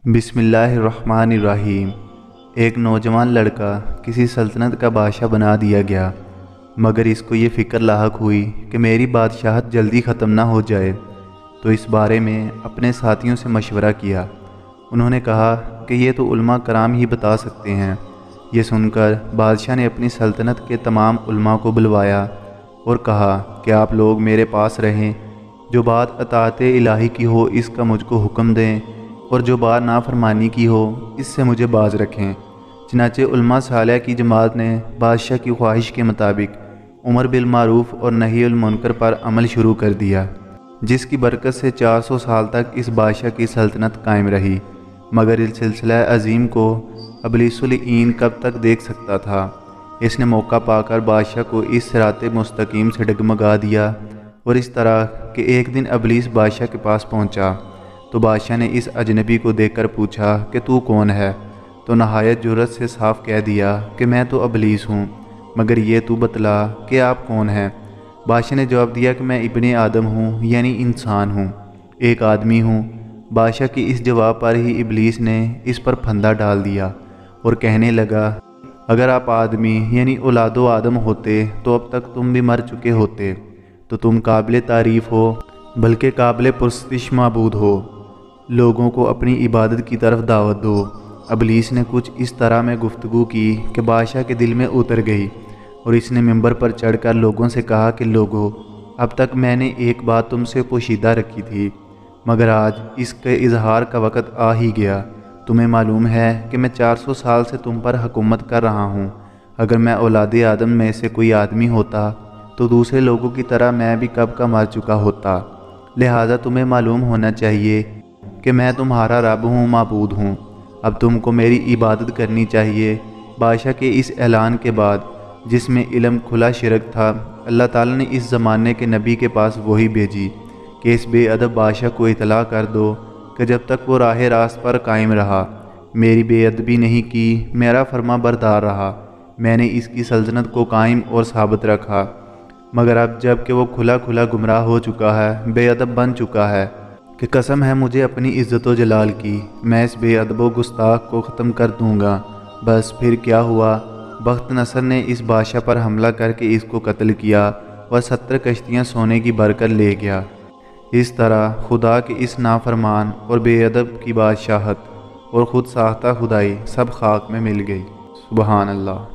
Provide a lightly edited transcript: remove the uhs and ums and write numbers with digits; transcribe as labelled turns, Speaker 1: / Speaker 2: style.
Speaker 1: بسم اللہ الرحمن الرحیم۔ ایک نوجوان لڑکا کسی سلطنت کا بادشاہ بنا دیا گیا، مگر اس کو یہ فکر لاحق ہوئی کہ میری بادشاہت جلدی ختم نہ ہو جائے، تو اس بارے میں اپنے ساتھیوں سے مشورہ کیا۔ انہوں نے کہا کہ یہ تو علماء کرام ہی بتا سکتے ہیں۔ یہ سن کر بادشاہ نے اپنی سلطنت کے تمام علماء کو بلوایا اور کہا کہ آپ لوگ میرے پاس رہیں، جو بات اطاعت الہی کی ہو اس کا مجھ کو حکم دیں، اور جو بات نافرمانی کی ہو اس سے مجھے باز رکھیں۔ چنانچہ علماء صالحہ کی جماعت نے بادشاہ کی خواہش کے مطابق امر بالمعروف اور نہی المنکر پر عمل شروع کر دیا، جس کی برکت سے 400 سال تک اس بادشاہ کی سلطنت قائم رہی۔ مگر اس سلسلہ عظیم کو ابلیس اللعین کب تک دیکھ سکتا تھا؟ اس نے موقع پا کر بادشاہ کو اس صراط مستقیم سے ڈگمگا دیا، اور اس طرح کہ ایک دن ابلیس بادشاہ کے پاس پہنچا تو بادشاہ نے اس اجنبی کو دیکھ کر پوچھا کہ تو کون ہے؟ تو نہایت جرأت سے صاف کہہ دیا کہ میں تو ابلیس ہوں، مگر یہ تو بتلا کہ آپ کون ہیں؟ بادشاہ نے جواب دیا کہ میں ابن آدم ہوں، یعنی انسان ہوں، ایک آدمی ہوں۔ بادشاہ کی اس جواب پر ہی ابلیس نے اس پر پھندا ڈال دیا اور کہنے لگا، اگر آپ آدمی یعنی اولاد و آدم ہوتے تو اب تک تم بھی مر چکے ہوتے، تو تم قابل تعریف ہو، بلکہ قابل پرستش معبود ہو۔ لوگوں کو اپنی عبادت کی طرف دعوت دو۔ ابلیس نے کچھ اس طرح میں گفتگو کی کہ بادشاہ کے دل میں اتر گئی، اور اس نے ممبر پر چڑھ کر لوگوں سے کہا کہ لوگو، اب تک میں نے ایک بات تم سے پوشیدہ رکھی تھی، مگر آج اس کے اظہار کا وقت آ ہی گیا۔ تمہیں معلوم ہے کہ میں 400 سال سے تم پر حکومت کر رہا ہوں۔ اگر میں اولاد آدم میں سے کوئی آدمی ہوتا تو دوسرے لوگوں کی طرح میں بھی کب کا مر چکا ہوتا، لہٰذا تمہیں معلوم ہونا چاہیے کہ میں تمہارا رب ہوں، معبود ہوں۔ اب تم کو میری عبادت کرنی چاہیے۔ بادشاہ کے اس اعلان کے بعد، جس میں علم کھلا شرک تھا، اللہ تعالیٰ نے اس زمانے کے نبی کے پاس وحی بھیجی کہ اس بے ادب بادشاہ کو اطلاع کر دو کہ جب تک وہ راہ راست پر قائم رہا، میری بے ادبی نہیں کی، میرا فرما بردار رہا، میں نے اس کی سلطنت کو قائم اور ثابت رکھا، مگر اب جب کہ وہ کھلا کھلا گمراہ ہو چکا ہے، بے ادب بن چکا ہے، کہ قسم ہے مجھے اپنی عزت و جلال کی، میں اس بے ادب و گستاخ کو ختم کر دوں گا۔ بس پھر کیا ہوا؟ بخت نصر نے اس بادشاہ پر حملہ کر کے اس کو قتل کیا اور 70 کشتیاں سونے کی بھر کر لے گیا۔ اس طرح خدا کے اس نافرمان اور بے ادب کی بادشاہت اور خود ساختہ خدائی سب خاک میں مل گئی۔ سبحان اللہ۔